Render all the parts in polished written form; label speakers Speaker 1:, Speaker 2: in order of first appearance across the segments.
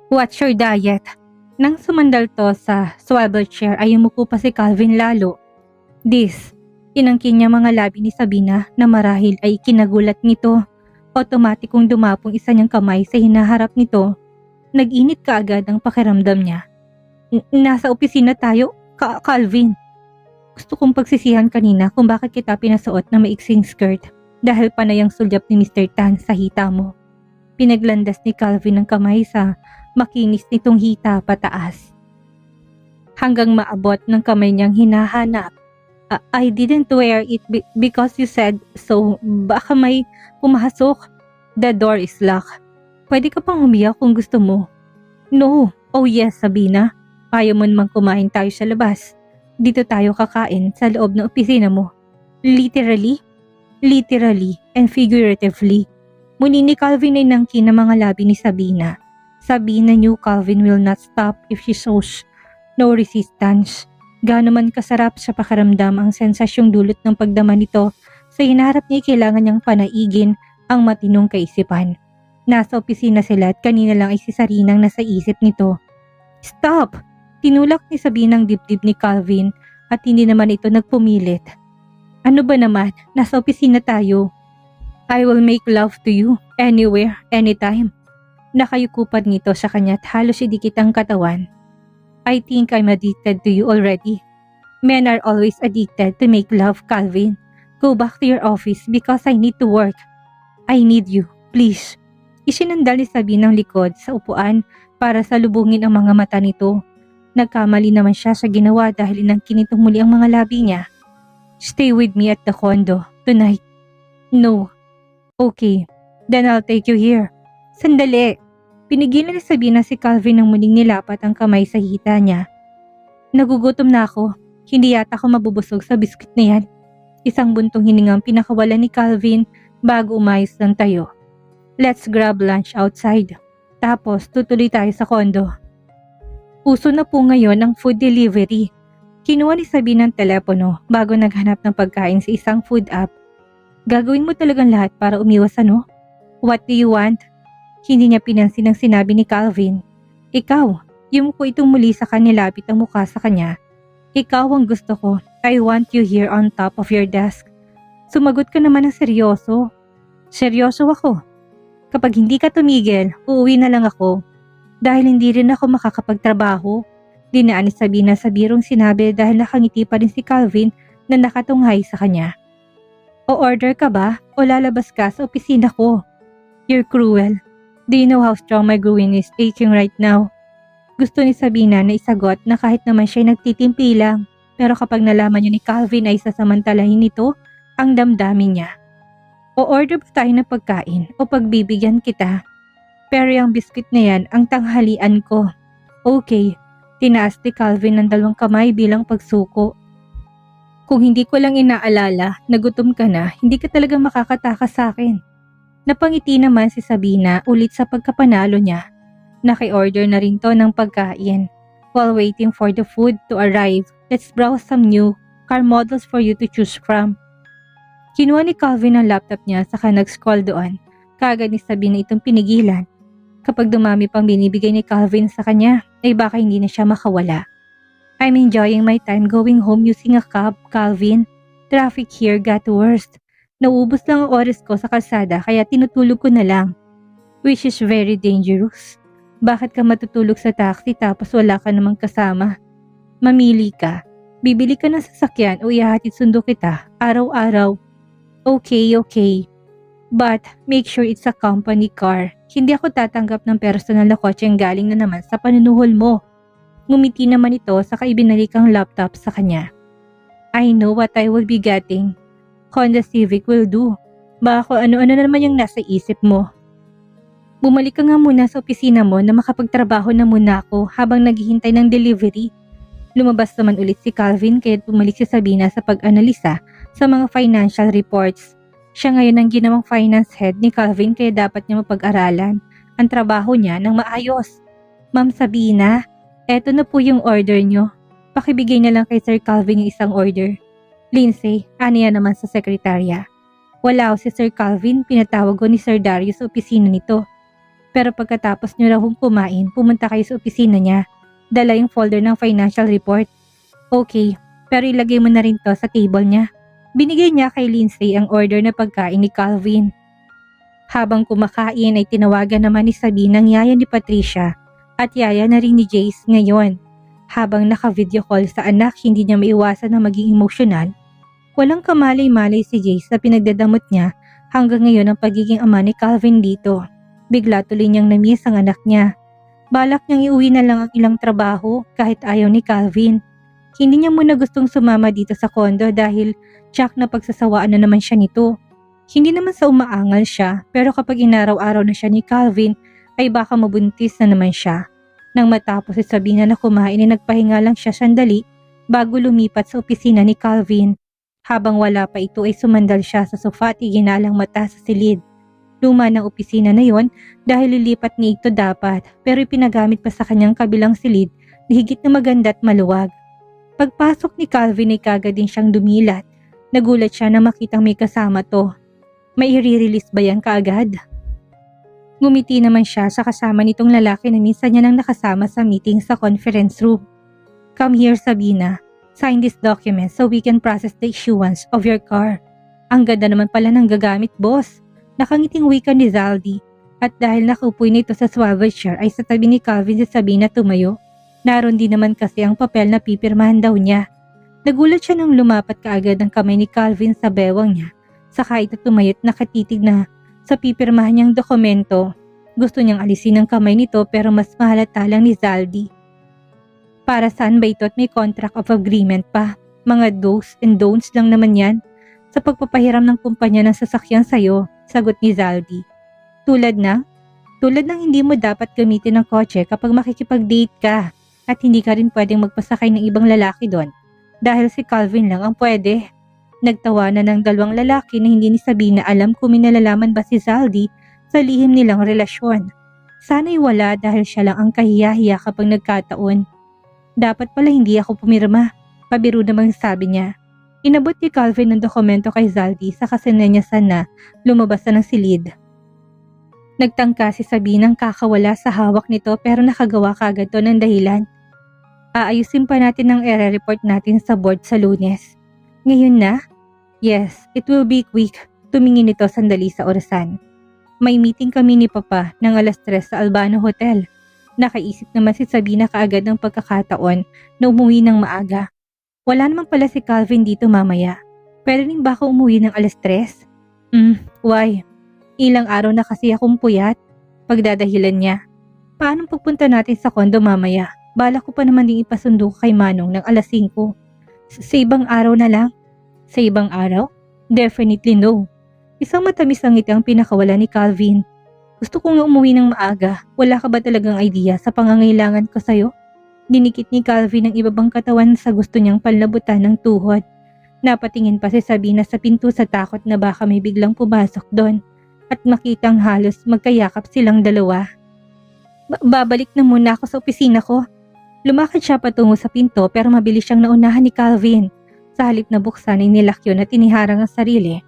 Speaker 1: Watch your diet. Nang sumandal to sa swivel chair ay umupo pa si Calvin lalo. This, inangkin niya mga labi ni Sabina na marahil ay kinagulat nito. Otomatikong dumapong isa niyang kamay sa hinaharap nito. Nag-init kaagad ang pakiramdam niya. Nasa opisina tayo, Calvin. Gusto kong pagsisihan kanina kung bakit kita pinasuot na maiksing skirt dahil panay ang sulyap ni Mr. Tan sa hita mo. Pinaglandas ni Calvin ang kamay sa makinis nitong hita pataas. Hanggang maabot ng kamay niyang hinahanap. I didn't wear it because you said so. Baka may pumasok. The door is locked. Pwede ka pang umiyak kung gusto mo. No. Oh yes, Sabina. Ayaw mo namang kumain tayo sa labas. Dito tayo kakain sa loob ng opisina mo. Literally? Literally and figuratively. Muli ni Calvin ay nangkin ng mga labi ni Sabina. Sabina knew Calvin will not stop if she shows no resistance. Gaano man kasarap sa pakiramdam ang sensasyong dulot ng pagdama nito, sa hinaharap niya kailangan niyang panaigin ang matinong kaisipan. Nasa opisina sila at kanina lang ay si Sarinang nasa isip nito. Stop! Tinulak ni Sabina ang dibdib ni Calvin at hindi naman ito nagpumilit. Ano ba naman? Nasa opisina tayo. I will make love to you anywhere, anytime. Nakayukupan nito sa kanya at halos idikit ang katawan. I think I'm addicted to you already. Men are always addicted to make love, Calvin. Go back to your office because I need to work. I need you, please. Isinandal ni Sabina ang likod sa upuan para salubungin ang mga mata nito. Nagkamali naman siya sa ginawa dahil inangkin nitong muli ang mga labi niya. Stay with me at the condo tonight. No. Okay, then I'll take you here. Sandali. Pinigilan ni Sabina si Calvin nang muling nilapat ang kamay sa hita niya. Nagugutom na ako. Hindi yata ako mabubusog sa biskuit na yan. Isang buntong hiningang pinakawalan ni Calvin bago umayos ng tayo. Let's grab lunch outside. Tapos tutuloy tayo sa condo. Uso na po ngayon ang food delivery. Kinuha ni Sabina ang telepono bago naghanap ng pagkain sa isang food app. Gagawin mo talagang lahat para umiwas ano? What do you want? Hindi niya pinansin ang sinabi ni Calvin. Ikaw, yumuko itong muli sa kanilapit ang mukha sa kanya. Ikaw ang gusto ko. I want you here on top of your desk. Sumagot ka naman ng seryoso. Seryoso ako. Kapag hindi ka tumigil, uuwi na lang ako. Dahil hindi rin ako makakapagtrabaho. Dinaan ni Sabina sa birong sinabi dahil nakangiti pa rin si Calvin na nakatunghay sa kanya. O order ka ba o lalabas ka sa opisina ko? You're cruel. Do you know how strong my groin is aching right now? Gusto ni Sabina na isagot na kahit naman siya'y nagtitimpi lang, pero kapag nalaman niya ni Calvin ay sasamantalahin nito ang damdamin niya. O order ba tayo ng pagkain o pagbibigyan kita? Pero yung biskuit na yan ang tanghalian ko. Okay, tinaas ni Calvin ng dalawang kamay bilang pagsuko. Kung hindi ko lang inaalala na gutom ka na, hindi ka talaga makakatakas sa akin. Napangiti naman si Sabina ulit sa pagkapanalo niya. Naki-order na rin to ng pagkain. While waiting for the food to arrive, let's browse some new car models for you to choose from. Kinuha ni Calvin ang laptop niya saka nag-scroll doon. Kaagad ni Sabina itong pinigilan. Kapag dumami pang binibigay ni Calvin sa kanya, ay baka hindi na siya makawala. I'm enjoying my time going home using a cab, Calvin. Traffic here got worse. Nauubos lang ang oras ko sa kalsada kaya tinutulog ko na lang. Which is very dangerous. Bakit ka matutulog sa taxi tapos wala ka namang kasama? Mamili ka. Bibili ka ng sasakyan o ihahatid sundo kita araw-araw. Okay. But make sure it's a company car. Hindi ako tatanggap ng personal na kotseng galing na naman sa panunuhol mo. Ngumiti naman ito saka ibinalik ang laptop sa kanya. I know what I will be getting. Honda Civic will do. Baka ano-ano na naman yung nasa isip mo. Bumalik ka nga muna sa opisina mo na makapagtrabaho na muna ako habang naghihintay ng delivery. Lumabas naman ulit si Calvin kaya bumalik si Sabina sa pag-analisa sa mga financial reports. Siya ngayon ang ginawang finance head ni Calvin kaya dapat niya mapag-aralan ang trabaho niya ng maayos. Ma'am Sabina, eto na po yung order niyo. Pakibigay na lang kay Sir Calvin yung isang order. Lindsay, aniya naman sa sekretarya. Wala si Sir Calvin, pinatawag ko ni Sir Darius sa opisina nito. Pero pagkatapos niyo raw kumain, pumunta kayo sa opisina niya. Dala yung folder ng financial report. Okay, pero ilagay mo na rin to sa table niya. Binigay niya kay Lindsay ang order na pagkain ni Calvin. Habang kumakain ay tinawagan naman ni Sabina ang yaya ni Patricia at yaya na rin ni Jace ngayon. Habang naka-video call sa anak, hindi niya maiwasan na maging emosyonal. Walang kamalay-malay si Jace na pinagdadamot niya hanggang ngayon ang pagiging ama ni Calvin dito. Bigla tuloy niyang namiss ang anak niya. Balak niyang iuwi na lang ang ilang trabaho kahit ayaw ni Calvin. Hindi niya muna gustong sumama dito sa kondo dahil tsak na pagsasawaan na naman siya nito. Hindi naman sa umaangal siya, pero kapag inaraw-araw na siya ni Calvin ay baka mabuntis na naman siya. Nang matapos si Sabina na kumain ay nagpahinga lang siya sandali bago lumipat sa opisina ni Calvin. Habang wala pa ito ay sumandal siya sa sofa at iginalang mata sa silid. Luma ng opisina na yon dahil lilipat niya ito dapat pero ipinagamit pa sa kanyang kabilang silid na higit na maganda at maluwag. Pagpasok ni Calvin ay kagad din siyang dumilat. Nagulat siya na makitang may kasama to. May i-release ba yan kaagad? Ngumiti naman siya sa kasama nitong lalaki na minsan niya nang nakasama sa meeting sa conference room. Come here, Sabina. Sign this document so we can process the issuance of your car. Ang ganda naman pala ng gagamit, boss. Nakangiting wika ni Zaldi. At dahil nakaupoy nito sa swivel chair ay sa tabi ni Calvin si Sabina tumayo. Naroon din naman kasi ang papel na pipirmahan daw niya. Nagulat siya nang lumapat kaagad ang kamay ni Calvin sa bewang niya. Saka ito tumayot nakatitig na sa pipirmahan niyang dokumento. Gusto niyang alisin ang kamay nito pero mas mahalata lang ni Zaldi. Para saan ba ito at may contract of agreement pa? Mga do's and don'ts lang naman yan. Sa pagpapahiram ng kumpanya ng sasakyan sa'yo, sagot ni Zaldi. Tulad ng hindi mo dapat gamitin ng kotse kapag makikipag-date ka at hindi ka rin pwedeng magpasakay ng ibang lalaki doon. Dahil si Calvin lang ang pwede. Nagtawanan ng dalawang lalaki na hindi ni Sabina alam kung minalalaman ba si Zaldi sa lihim nilang relasyon. Sana'y wala dahil siya lang ang kahiya-hiya kapag nagkataon. Dapat pala hindi ako pumirma, pabiro namang sabi niya. Inabot ni Calvin ng dokumento kay Zaldi sa kasinanyasan na lumabas na ng silid. Nagtangka si Sabinang kakawala sa hawak nito pero nakagawa kagad to ng dahilan. Aayusin pa natin ang report natin sa board sa Lunes. Ngayon na? Yes, it will be quick. Tumingin ito sandali sa orasan. May meeting kami ni Papa ng 3:00 sa Albano Hotel. Nakaisip naman si Sabina kaagad ng pagkakataon na umuwi ng maaga. Wala naman pala si Calvin dito mamaya. Pwede rin ba ako umuwi ng 3:00? Why? Ilang araw na kasi akong puyat. Pagdadahilan niya. Paano pagpunta natin sa kondo mamaya? Bala ko pa naman ding ipasundo kay Manong ng 5:00. Sa ibang araw na lang? Sa ibang araw? Definitely no. Isang matamis ang ngiti ang pinakawala ni Calvin. Gusto kong umuwi ng maaga. Wala ka ba talagang idea sa pangangailangan ko sa'yo? Dinikit ni Calvin ang iba bang katawan sa gusto niyang panlabutan ng tuhod. Napatingin pa si Sabina sa pinto sa takot na baka may biglang pumasok doon at makitang halos magkayakap silang dalawa. Babalik na muna ako sa opisina ko. Lumakad siya patungo sa pinto pero mabilis siyang naunahan ni Calvin. Sa halip na buksan ay nilakyon at tiniharang ang sarili.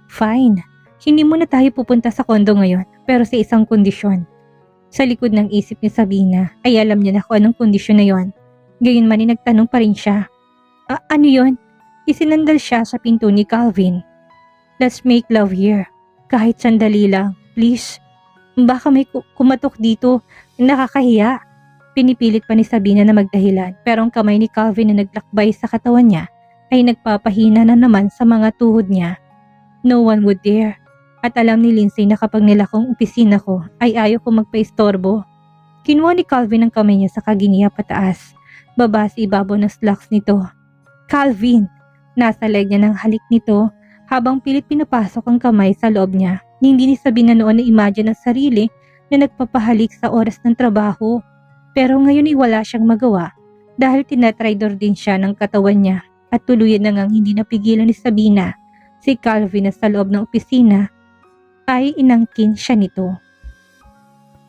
Speaker 1: Fine, hindi muna tayo pupunta sa kondo ngayon pero sa isang kondisyon. Sa likod ng isip ni Sabina ay alam niya na kung anong kondisyon na yon. Gayunman ay nagtanong pa rin siya. Ano yon? Isinandal siya sa pinto ni Calvin. Let's make love here. Kahit sandali lang, please. Baka may kumatok dito, nakakahiya. Pinipilit pa ni Sabina na magdahilan pero ang kamay ni Calvin na naglakbay sa katawan niya ay nagpapahina na naman sa mga tuhod niya. No one would dare. At alam ni Lindsay na kapag nilakong opisina ko ay ayaw ko magpaistorbo. Kinuha ni Calvin ang kamay niya sa kaginiya pataas. Baba sa ibabaw ng slacks nito. Calvin! Nasa leg niya ng halik nito habang pilit pinapasok ang kamay sa loob niya. Hindi ni Sabina noon na-imagine ang sarili na nagpapahalik sa oras ng trabaho. Pero ngayon ay wala siyang magawa dahil tinatraidor din siya ng katawan niya at tuluyan na ngang hindi napigilan ni Sabina. Si Calvin na sa loob ng opisina ay inangkin siya nito.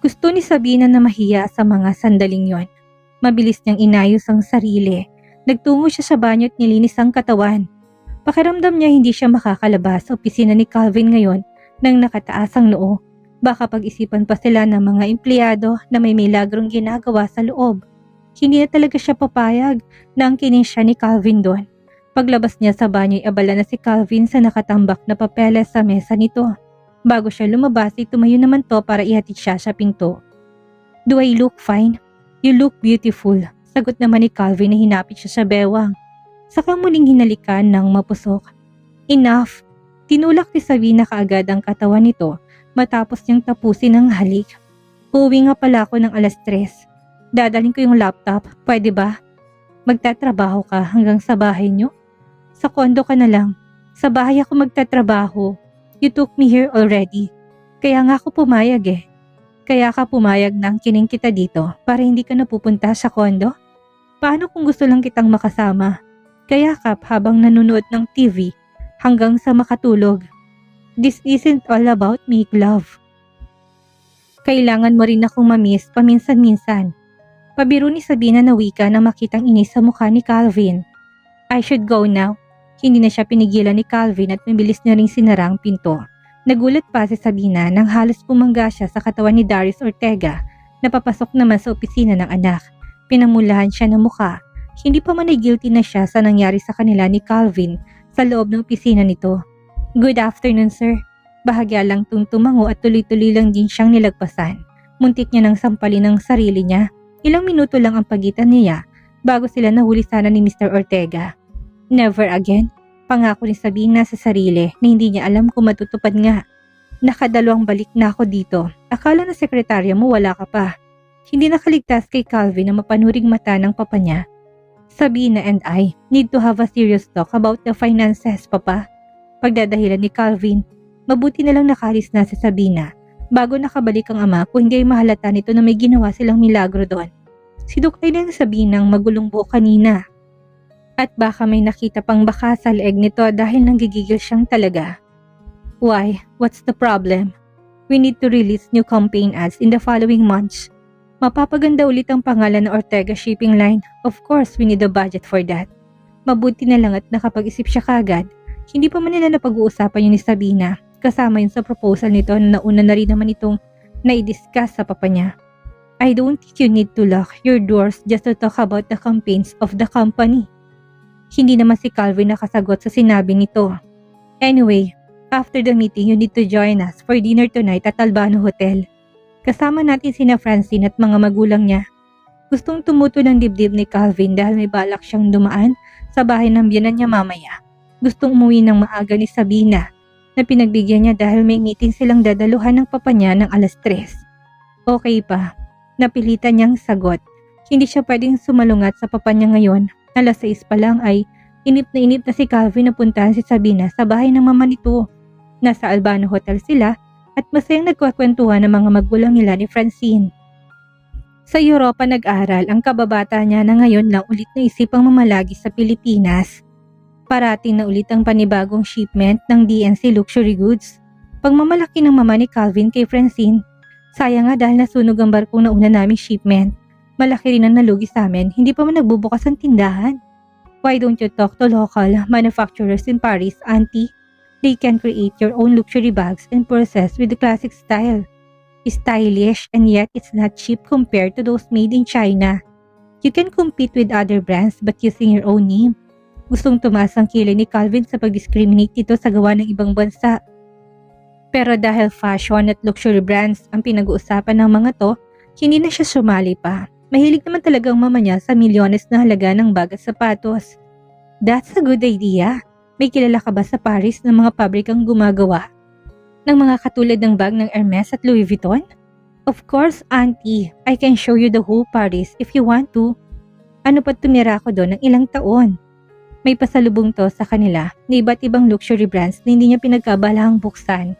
Speaker 1: Gusto ni Sabina na mahiya sa mga sandaling yon. Mabilis niyang inayos ang sarili. Nagtungo siya sa banyo at nilinis ang katawan. Pakiramdam niya hindi siya makakalabas sa opisina ni Calvin ngayon nang nakataas ang noo. Baka pag-isipan pa sila ng mga empleyado na may milagrong ginagawa sa loob. Hindi na talaga siya papayag na angkinin siya ni Calvin doon. Paglabas niya sa banyo, abala na si Calvin sa nakatambak na papeles sa mesa nito. Bago siya lumabas, tumayo naman to para ihatid siya sa pinto. "Do I look fine?" "You look beautiful," sagot naman ni Calvin na hinapit siya sa bewang. Saka muling hinalikan ng mapusok. "Enough!" Tinulak ni Sabina kaagad ang katawan nito matapos niyang tapusin ang halik. "Uuwi nga pala ako ng 3:00. Dadalhin ko yung laptop, pwede ba?" "Magtatrabaho ka hanggang sa bahay niyo?" "Sa kondo ka na lang. Sa bahay ako magtatrabaho. You took me here already. Kaya nga ako pumayag eh." "Kaya ka pumayag na angkinin kita dito para hindi ka napupunta sa kondo? Paano kung gusto lang kitang makasama? Kayakap habang nanonood ng TV hanggang sa makatulog. This isn't all about make love. Kailangan mo rin akong mamiss paminsan-minsan." Pabiro ni Sabina na wika na makitang inis sa mukha ni Calvin. "I should go now." Hindi na siya pinigilan ni Calvin at mabilis na ring sinara ang pinto. Nagulat pa si Sabina nang halos bumangga siya sa katawan ni Darius Ortega na papasok naman sa opisina ng anak. Pinamulahan siya ng mukha. Hindi pa man ay guilty na siya sa nangyari sa kanila ni Calvin sa loob ng opisina nito. "Good afternoon, sir." Bahagya lang tumango at tuloy-tuloy lang din siyang nilagpasan. Muntik niya nang sampalin ang sarili niya. Ilang minuto lang ang pagitan niya bago sila nahuli sana ni Mr. Ortega. Never again. Pangako ni Sabina sa sarili na hindi niya alam kung matutupad nga. "Nakadalawang balik na ako dito. Akala na sekretarya mo wala ka pa." Hindi nakaligtas kay Calvin na mapanuring mata ng papa niya. "Sabina and I need to have a serious talk about the finances, papa." Pagdadahilan ni Calvin, mabuti na lang nakalis na si Sabina bago nakabalik ang ama kung hindi ay mahalata nito na may ginawa silang milagro doon. Sinukay na ng Sabinang magulong buhok kanina. At baka may nakita pang baka sa leeg nito dahil nanggigigil siyang talaga. "Why? What's the problem? We need to release new campaign ads in the following months. Mapapaganda ulit ang pangalan ng Ortega Shipping Line. Of course, we need a budget for that." Mabuti na lang at nakapag-isip siya kagad. Hindi pa man nila napag-uusapan yun ni Sabina. Kasama yun sa proposal nito na nauna na rin naman itong na-discuss sa papa niya. "I don't think you need to lock your doors just to talk about the campaigns of the company." Hindi naman si Calvin nakasagot sa sinabi nito. "Anyway, after the meeting you need to join us for dinner tonight at Albano Hotel. Kasama natin sina Francine at mga magulang niya." Gustong tumuto ng dibdib ni Calvin dahil may balak siyang dumaan sa bahay ng biyenan niya mamaya. Gustong umuwi ng maaga ni Sabina na pinagbigyan niya dahil may meeting silang dadaluhan ng papa niya ng 3:00. Okay pa, napilitan niyang sagot. Hindi siya pwedeng sumalungat sa papa niya ngayon. 6:00 pa lang ay inip na si Calvin na puntahan si Sabina sa bahay ng mama nito. Nasa Albano Hotel sila at masayang nagkwakwentuhan ng mga magulang nila ni Francine. Sa Europa nag-aral ang kababata niya na ngayon lang ulit na isipang mamalagi sa Pilipinas. Parating na ulit ang panibagong shipment ng DNC Luxury Goods. Pagmamalaki ng mama ni Calvin kay Francine. "Sayang nga dahil nasunog ang barkong nauna naming shipment. Malaki rin ang nalugi sa amin, hindi pa man nagbubukas ang tindahan. Why don't you talk to local manufacturers in Paris, auntie? They can create your own luxury bags and purses with the classic style. Stylish and yet it's not cheap compared to those made in China. You can compete with other brands but using your own name." Gustong tumaas ang kilay ni Calvin sa pag-discriminate dito sa gawa ng ibang bansa. Pero dahil fashion at luxury brands ang pinag-uusapan ng mga to, hindi na siya sumali pa. Mahilig naman talagang mama niya sa milyones na halaga ng bag at sapatos. "That's a good idea. May kilala ka ba sa Paris ng mga pabrikang gumagawa ng mga katulad ng bag ng Hermes at Louis Vuitton?" "Of course, auntie. I can show you the whole Paris if you want to." Ano pa tumira ko doon ng ilang taon. May pasalubong to sa kanila na iba't ibang luxury brands na hindi niya pinagkabalahang buksan.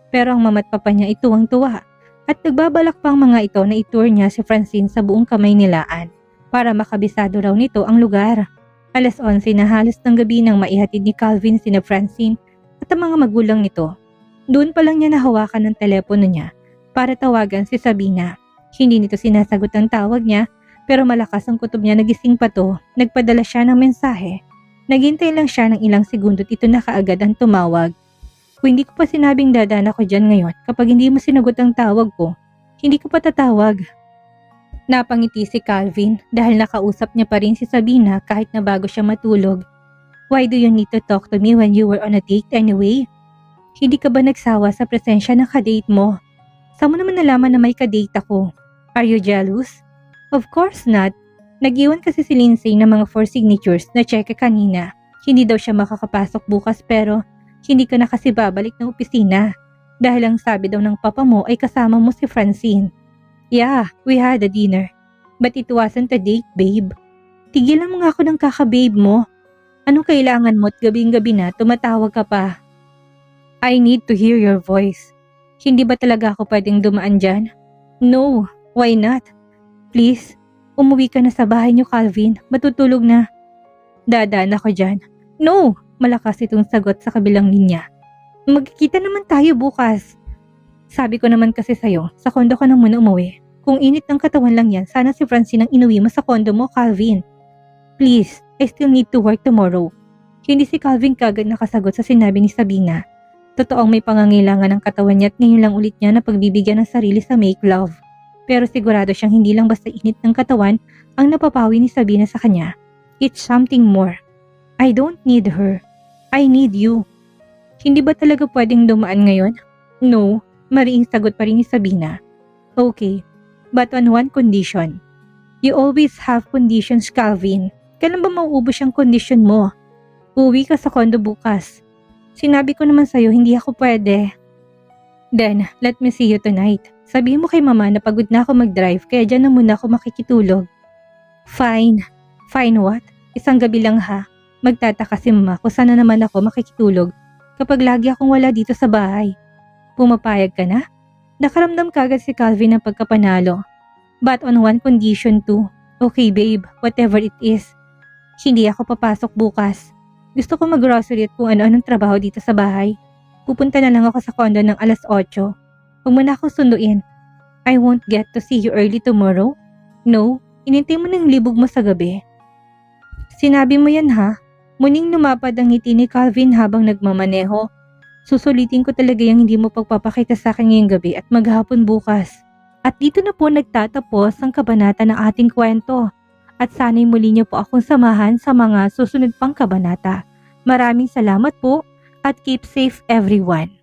Speaker 1: Pero ang mama't papa niya ay tuwang-tuwa at nagbabalak pang mga ito na itour niya si Francine sa buong kamay nilaan para makabisado raw nito ang lugar. 11:00 na halos ng gabi nang maihatid ni Calvin sina Francine at ang mga magulang nito. Doon pa lang niya nahawakan ng telepono niya para tawagan si Sabina. Hindi nito sinasagot ang tawag niya pero malakas ang kutob niya, nagising pa to. Nagpadala siya ng mensahe. Naghintay lang siya ng ilang segundo at ito na kaagad ang tumawag. Kung hindi ko pa sinabing dadaan ako dyan ngayon, kapag hindi mo sinagot ang tawag ko, hindi ko pa tatawag. Napangiti si Calvin dahil nakausap niya pa rin si Sabina kahit na bago siya matulog. Why do you need to talk to me when you were on a date anyway? Hindi ka ba nagsawa sa presensya ng kadate mo? Saan mo naman nalaman na may kadate ako? Are you jealous? Of course not. Nag-iwan kasi si Lindsay ng mga 4 signatures na cheque kanina. Hindi daw siya makakapasok bukas pero hindi ka na kasi babalik ng opisina. Dahil ang sabi daw ng papa mo ay kasama mo si Francine. Yeah, we had a dinner. But it wasn't a date, babe. Tigilan mo nga ako ng kaka-babe mo. Anong kailangan mo at gabing-gabi na tumatawag ka pa? I need to hear your voice. Hindi ba talaga ako pwedeng dumaan dyan? No, why not? Please, umuwi ka na sa bahay niyo, Calvin. Matutulog na. Dadaan ako dyan. No, malakas itong sagot sa kabilang linya. Magkikita naman tayo bukas. Sabi ko naman kasi sa'yo, sa kondo ka na muna umuwi. Kung init ng katawan lang yan, sana si Francine ang inuwi mo sa kondo mo, Calvin. Please, I still need to work tomorrow. Hindi si Calvin kagad nakasagot sa sinabi ni Sabina. Totoong may pangangailangan ng katawan niya at ngayon lang ulit niya na pagbibigyan ng sarili sa make love. Pero sigurado siyang hindi lang basta init ng katawan ang napapawi ni Sabina sa kanya. It's something more. I don't need her. I need you. Hindi ba talaga pwedeng dumaan ngayon? No, mariing sagot pa rin ni Sabina. Okay, but on one condition. You always have conditions, Calvin. Kailan ba mauubos yung condition mo? Uwi ka sa kondo bukas. Sinabi ko naman sa'yo, hindi ako pwede. Then, let me see you tonight. Sabihin mo kay mama na pagod na ako mag-drive kaya dyan na muna ako makikitulog. Fine. Fine what? Isang gabi lang ha. Magtataka si mama kung sana naman ako makikitulog kapag lagi akong wala dito sa bahay. Pumapayag ka na? Nakaramdam kagad si Calvin ng pagkapanalo. But on one condition too. Okay babe, whatever it is. Hindi ako papasok bukas. Gusto ko mag-grocery at kung ano-anong trabaho dito sa bahay. Pupunta na lang ako sa kondo ng 8:00. Huwag mo na akong sunduin. I won't get to see you early tomorrow. No, inintay mo ng libog mo sa gabi. Sinabi mo yan ha? Muning lumapad ang ngiti ni Calvin habang nagmamaneho. Susulitin ko talaga yung hindi mo pagpapakita sa akin ngayong gabi at maghapon bukas. At dito na po nagtatapos ang kabanata ng ating kwento. At sana'y muli niyo po akong samahan sa mga susunod pang kabanata. Maraming salamat po at keep safe everyone.